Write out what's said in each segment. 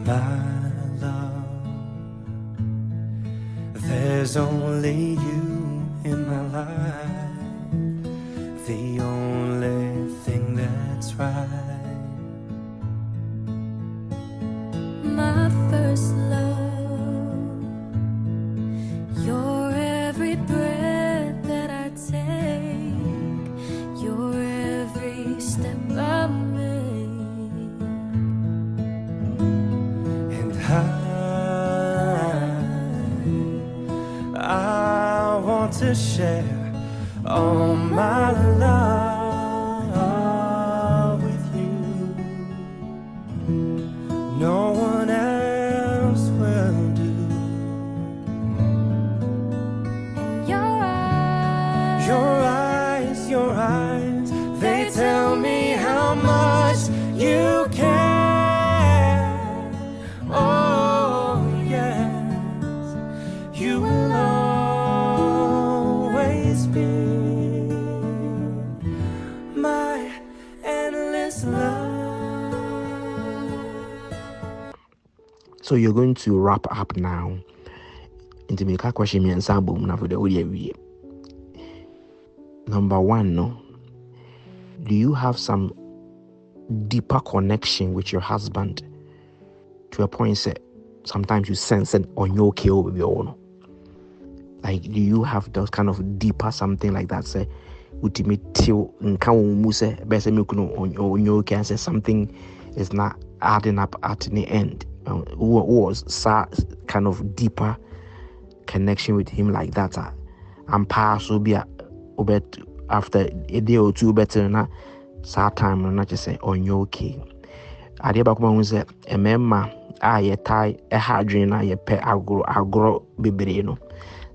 My love, there's only you in my life, the only thing that's right. My first love, your every breath that I take, your every step I make, And I want to share all my love with you. No one else will do. and Your eyes, they tell me how much you care. Oh, yes, you will always be my endless love. So you're going to wrap up now. Into me question me and sambo na for the audio. Number one, no. Do you have some deeper connection with your husband to a point that sometimes you sense it on your okay with your own? Like, do you have those kind of deeper something like that? Say, ultimate till best on your okay and say something is not adding up at the end. Was kind of deeper connection with him like that? And pass will be a bit after a day or two better na sad time and not just say on your okay. I did back when we say a member ye tie a hard drain ye pet agro baby, you know.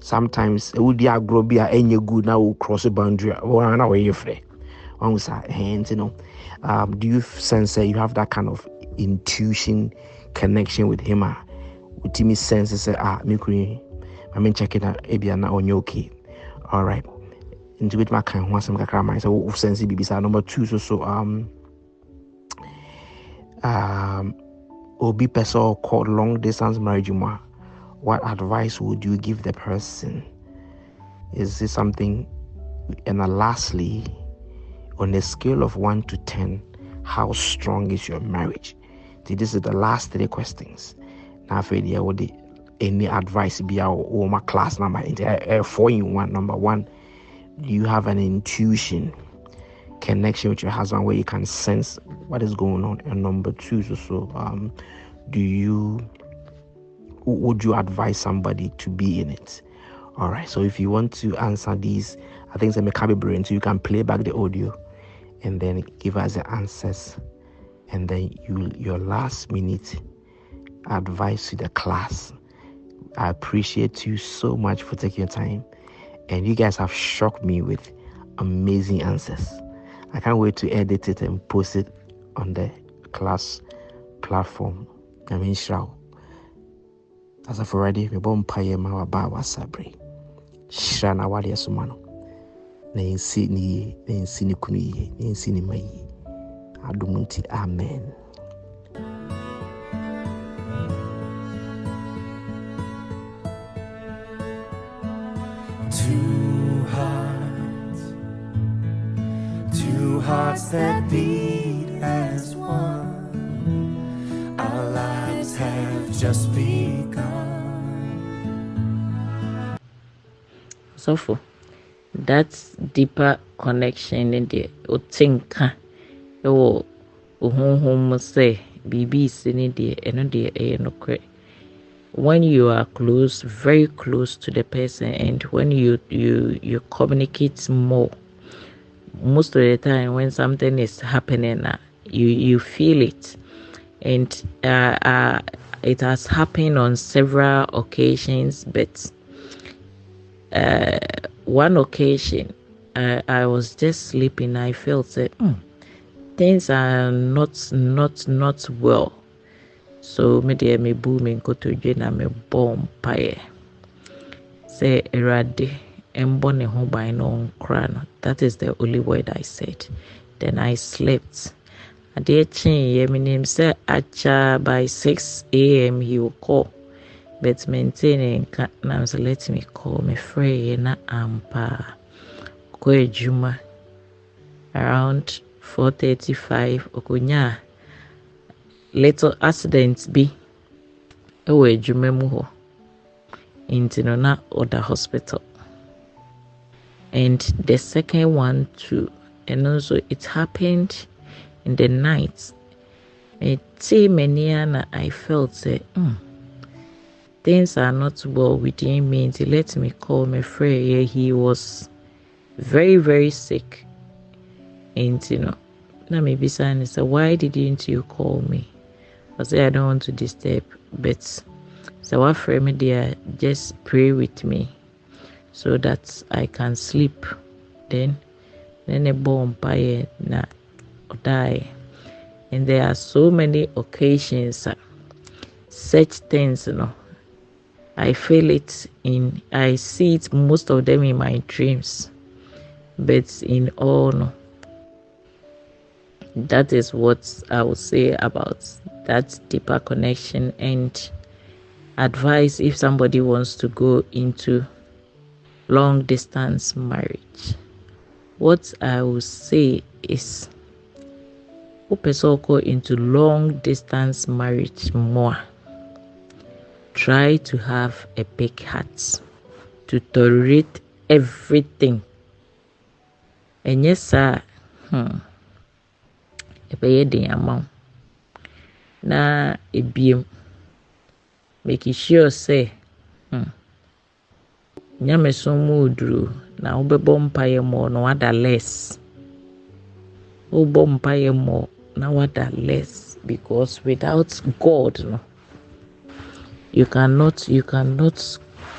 Sometimes it would be agro be any good now cross a boundary or an away free. One was hands, you know. Do you sense that you have that kind of intuition connection with him? With me sense say me I mean checking out Ebiana on your okay. All right. Into it my kind once some kakra so sense bibisa. Number two so obi person called long distance marriage. What advice would you give the person? Is this something? And lastly, on a scale of 1 to 10, how strong is your marriage? See, this is the last 3 questions. Now for the any advice be our my class number 4 in 1. Number 1, do you have an intuition connection with your husband where you can sense what is going on? And number 2, would you advise somebody to be in it? All right, so if you want to answer these, I think it's a brain, so you can play back the audio and then give us the answers, and then your last minute advice to the class. I appreciate you so much for taking your time, and you guys have shocked me with amazing answers. I can't wait to edit it and post it on the class platform. I mean, shall as I've already me bon paye ma wa ba wa sabre shra na wale asumano na ensi ni kunu yi na ensi ni mai adumunti. Amen. Two hearts that beat as one. Our lives have just begun. So for that deeper connection in the utinka yo uhum say bibi sini the eno the no kre. When you are close, very close to the person, and when you communicate more, most of the time when something is happening, you feel it, and it has happened on several occasions. But one occasion, I was just sleeping. I felt that things are not well. So me dey me booming go to na me bomb pie. Say erade embo ne ho ban no nkra no. That is the only word I said. Then I slept. Adeɛ kyee menim sɛ acha by 6 a.m. he will call. But maintaining now, so let me call me free na ampa. Ko ejuma around 4:35 okonya little accident bi ewo ejuma mu ho. Inti no na other hospital. And the second one too, and also it happened in the night. I felt say, things are not well within me. Until let me call my friend. He was very, very sick. And now maybe saying, so why didn't you call me? I say I don't want to disturb, but so what friend me there, just pray with me so that I can sleep. Then a bomb by na die. And there are so many occasions, such things, I feel it I see it most of them in my dreams. But in all, no, that is what I would say about that deeper connection and advice if somebody wants to go into long distance marriage. What I would say is, who person go into long distance marriage more, try to have a big heart to tolerate everything. And yes, sir, ebeye den amount na ebiem make sure say nyame so mu oduru na wobebo mpaye mo no wada less, wobo mpaye mo na wada less, because without God, no, you cannot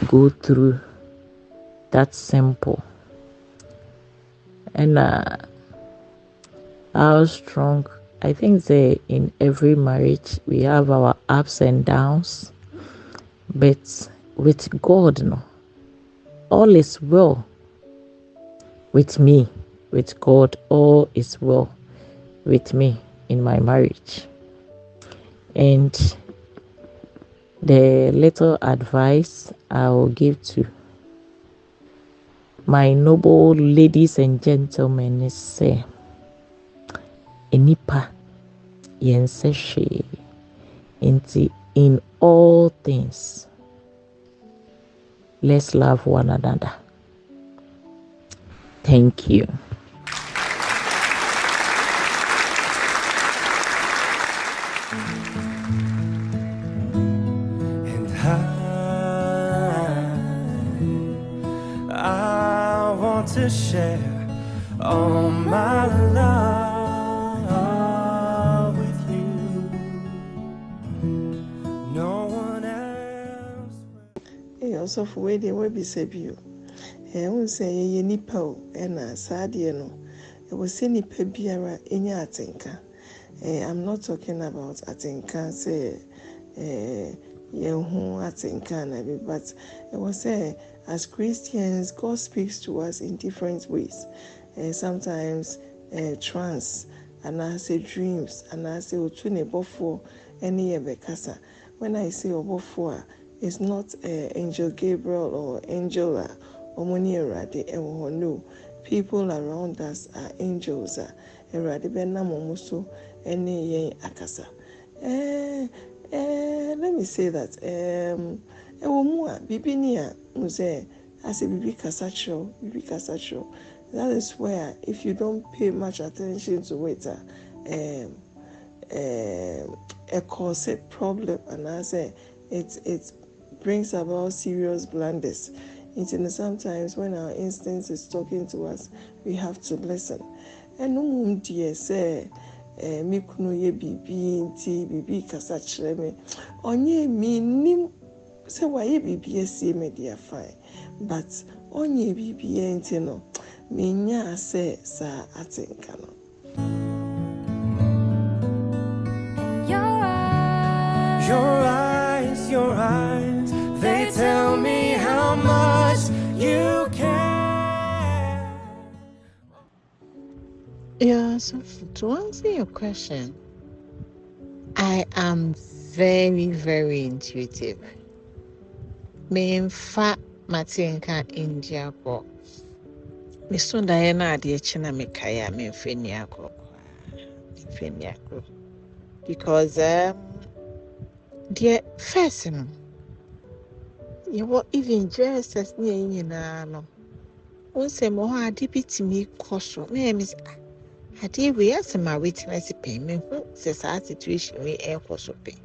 go through that simple. And how strong, I think that in every marriage we have our ups and downs, but with God, no, all is well with me. With God, all is well with me in my marriage. And the little advice I will give to my noble ladies and gentlemen is say, enipa yense hwe in all things, let's love one another. Thank you. And I want to share all my love with you. No one else. Also for where they will be sabio. I won't say ye nipo and a sadia. It was any pebiara in your atinka. I'm not talking about atinka, say, atinka, but it was say, as Christians, God speaks to us in different ways. Sometimes trance, and I say dreams, and I say utune bofo any ebekasa. When I say obofo, it's not Angel Gabriel or Angel Omoni Erade. No, people around us are angels. Erade bena momuso any yen akasa. Let me say that. Ewomua bibinia muse ase bibi kasacho. That is where, if you don't pay much attention to it, a concept problem, and I say it brings about serious blunders. Sometimes when our instinct is talking to us, we have to listen. And no dear say, me kuno ye bibi nti bibi kasa kyerɛ me onye me nim say why ye bibi esi me dear fine, but onye bibi nti no me nya say sa atinka no. Your eyes, they tell me how much you care. Yeah, so to answer your question, I am very, very intuitive. Me mfa matinka India ko. Me so da na ade china me kaya me mfeni akro. Because the first no, you were even dressed as near no. Once a more ade bitimi koso. Me miss ade we as my witness payment for sa situation we air koso pay.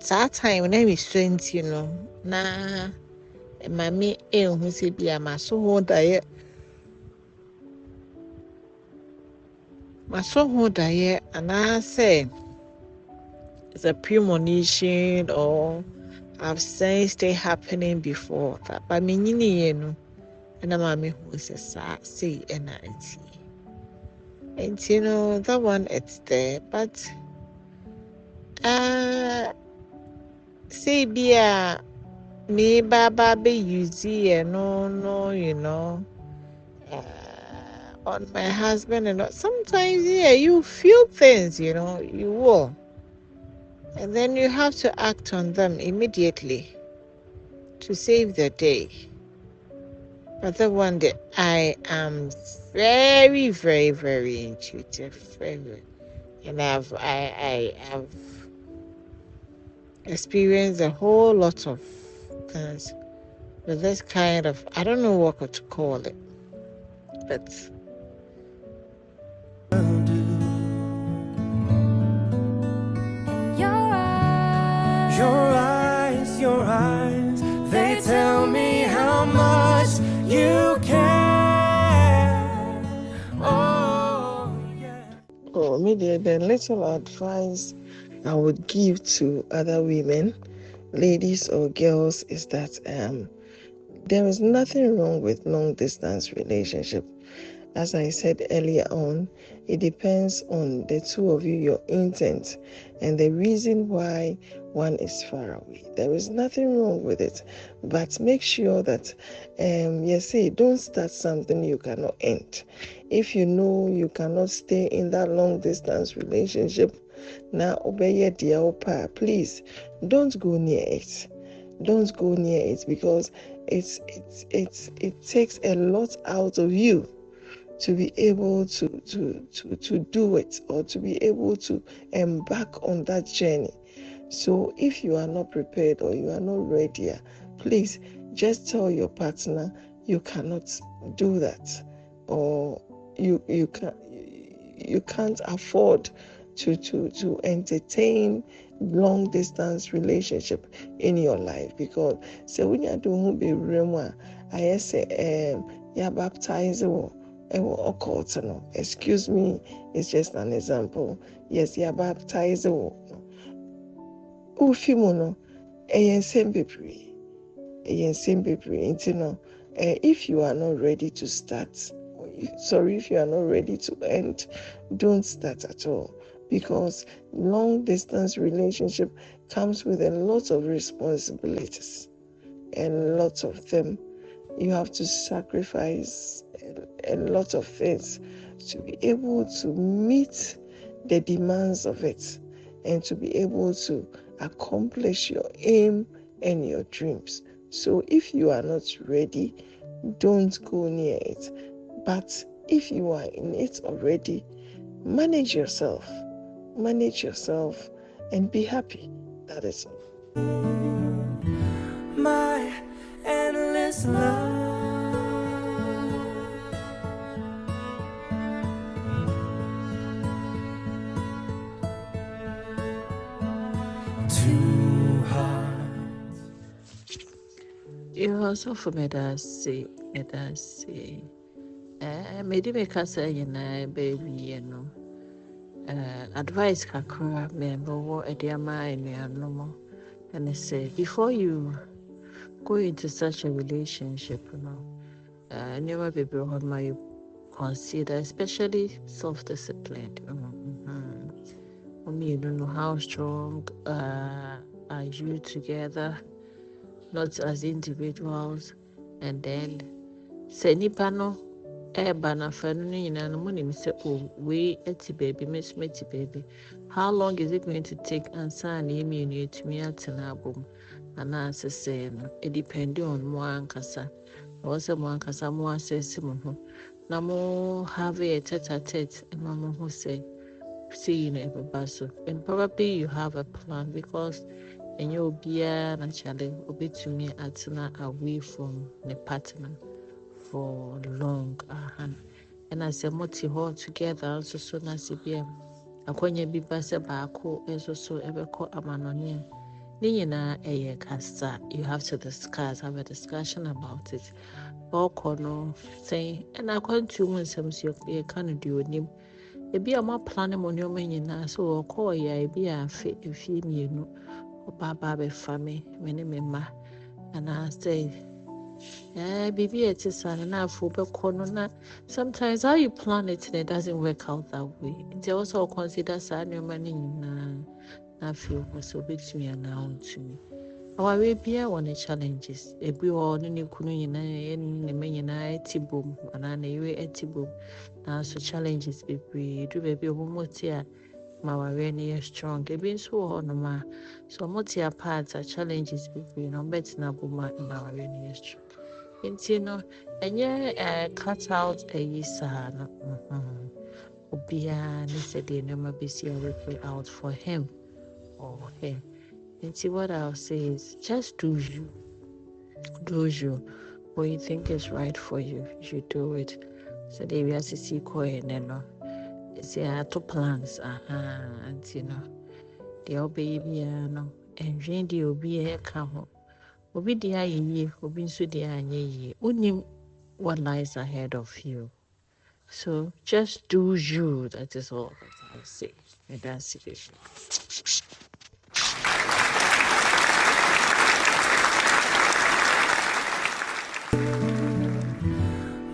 That time when I was 20, na mammy who say be a maso hold and I say it's a premonition or I've sensed it happening before that. But me, and I'm mammy who says, say, and that one it's there, but say be a me baba be easy no, on my husband and sometimes you feel things, you will, and then you have to act on them immediately to save the day. But the one that I am very, very, very intuitive, very, and I have experienced a whole lot of things with this kind of, I don't know what to call it, but Your eyes, they tell me how much you care. Oh, yeah. Oh, media, the little advice I would give to other women, ladies or girls, is that there is nothing wrong with long distance relationship. As I said earlier on, it depends on the two of you, your intent, and the reason why one is far away. There is nothing wrong with it, but make sure that, don't start something you cannot end. If you know you cannot stay in that long distance relationship, now obey dear please don't go near it. Don't go near it because it takes a lot out of you to be able to do it or to be able to embark on that journey. So if you are not prepared or you are not ready, please just tell your partner you cannot do that, or you can't afford to entertain long distance relationship in your life, because so when you do be remwa I say you baptize occult no, excuse me, it's just an example. Yes, you baptize ufimu no ensem bebree if you are not ready to start, if you are not ready to end, don't start at all, because long distance relationship comes with a lot of responsibilities, and lots of them you have to sacrifice a lot of things to be able to meet the demands of it and to be able to accomplish your aim and your dreams. So if you are not ready, don't go near it. But if you are in it already, manage yourself and be happy. That is all. My endless love. Too hard. You also for me that say, maybe make us say, baby, advice kakra, member, what a dear mind, no more. And I say, before you go into such a relationship, never be brought my consider, especially self-disciplined. You don't know how strong are you together, not as individuals, and then say nipa no Eba na fa no nyina no mo nim say oh we eti baby miss meti baby. How long is it going to take ansa na emi enu etumi atena abom? Ana say no it depend on mo ankasa. Also mo ankasa mo assess mo ho. Na mo have a tete-a-tete and mo ho say see you know so. And probably you have a plan because and you'll be naturally obetumi atena away from the partner for long. And I say moti ho together so na sibia akonya bi ba se baako so ebeko amanone ni nyina eye kasa. You have to have a discussion about it. No say and I can't do when some you can do onim ebi a ma plan mo nyoma nyina so oko ya ebi a fe efi mienu oba ba be fami me ne me ma and I say baby it is an enough na sometimes how you plan it and it doesn't work out that way. It also considers your money na feel so big to me and now to me. Our way be one the challenges. A be all any kunu in the main tibum and an a tibum. Now so challenges be do baby homotia. My awareness strong. They been so on ma. So motia parts are challenges be no better na buma in our awareness strong. Nti no enye cut out ayi saa no obia ne said the number be see out for him or her. Nti what I'll say is just do you what you think is right for you do it. So they will see coin and no say to plans and you know the baby no and the obi ka Obi dia ye, obi nso dia anye ye. Unim what lies ahead of you. So just do you. That is all that I say in that situation.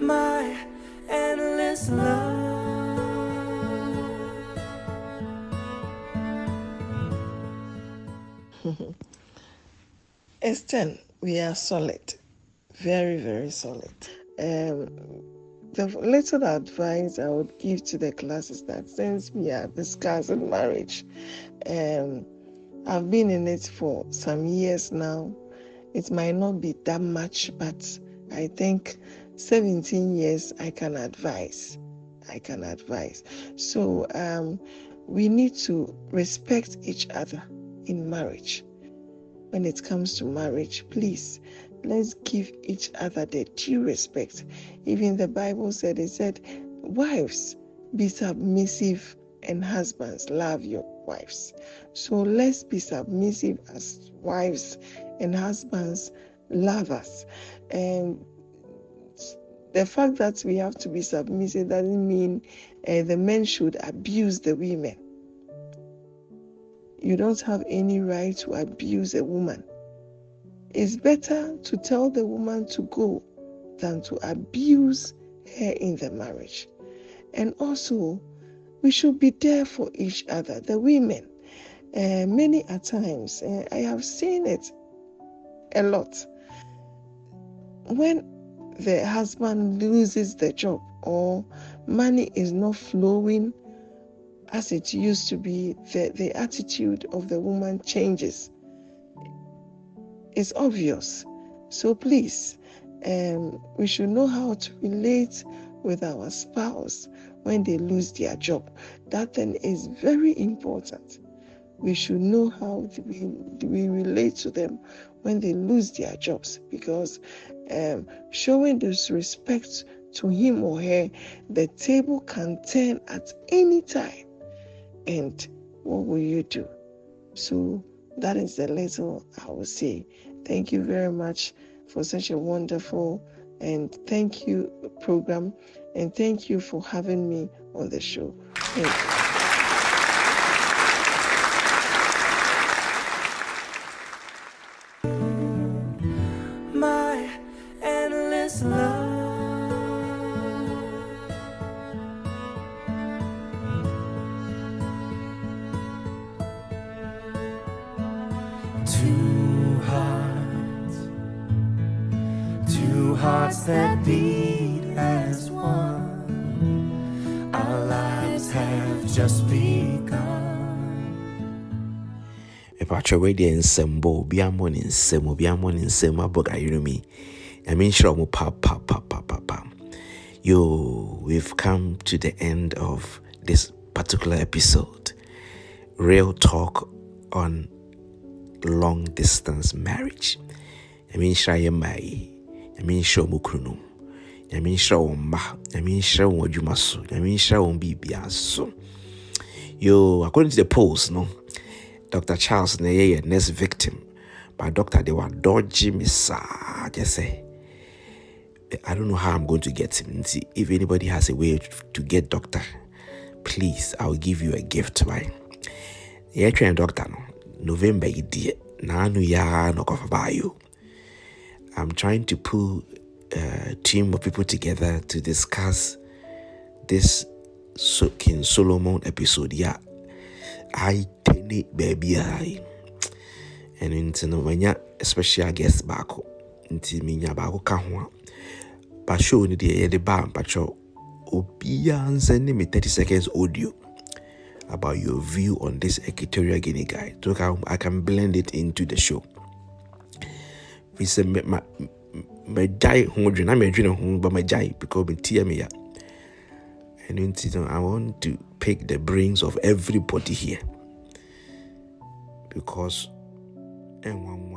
My endless love. Estelle, we are solid, very, very solid. The little advice I would give to the class is that since we are discussing marriage, I've been in it for some years now. It might not be that much, but I think 17 years I can advise. So we need to respect each other in marriage. When it comes to marriage, please, let's give each other the due respect. Even the Bible said, wives, be submissive, and husbands, love your wives. So let's be submissive as wives, and husbands love us. And the fact that we have to be submissive doesn't mean the men should abuse the women. You don't have any right to abuse a woman. It's better to tell the woman to go than to abuse her in the marriage. And also, we should be there for each other, the women. Many a times, I have seen it a lot. When the husband loses the job or money is not flowing as it used to be, the attitude of the woman changes. It's obvious. So please, we should know how to relate with our spouse when they lose their job. That thing is very important. We should know how we relate to them when they lose their jobs, because showing disrespect to him or her, the table can turn at any time. And what will you do? So that is the little I will say. Thank you very much for such a wonderful and thank you program, and thank you for having me on the show. Thank you. My endless love. Two hearts that beat as one. Our lives have just begun. If I try ready and sembo, be a morning semo, be a morning semo, but I hear me. I mean, sure, pa. Yo, we've come to the end of this particular episode. Real talk on long distance marriage. I mean, sure, mai. I mean, sure, mukrunum. I mean, sure, ma. I mean, sure, wajumasu. I mean, sure, bibiaso. Yo, according to the post, no. Dr. Charles Neye, next victim. But doctor, they were dodging me, sir. Just say, I don't know how I'm going to get him. See, if anybody has a way to get doctor, please, I'll give you a gift, right? Yeah, train doctor, no. November, I'm trying to pull a team of people together to discuss this King Solomon episode. Yeah. I tell it, baby, and into no manya special guest back into minya back kahwa. But show ni the bar, but show Obia send me 30 seconds audio about your view on this Equatorial Guinea guy. So I can blend it into the show. We say my jai hundred, I'm a dream but my jai because me tear me up. And I want to pick the brains of everybody here because and one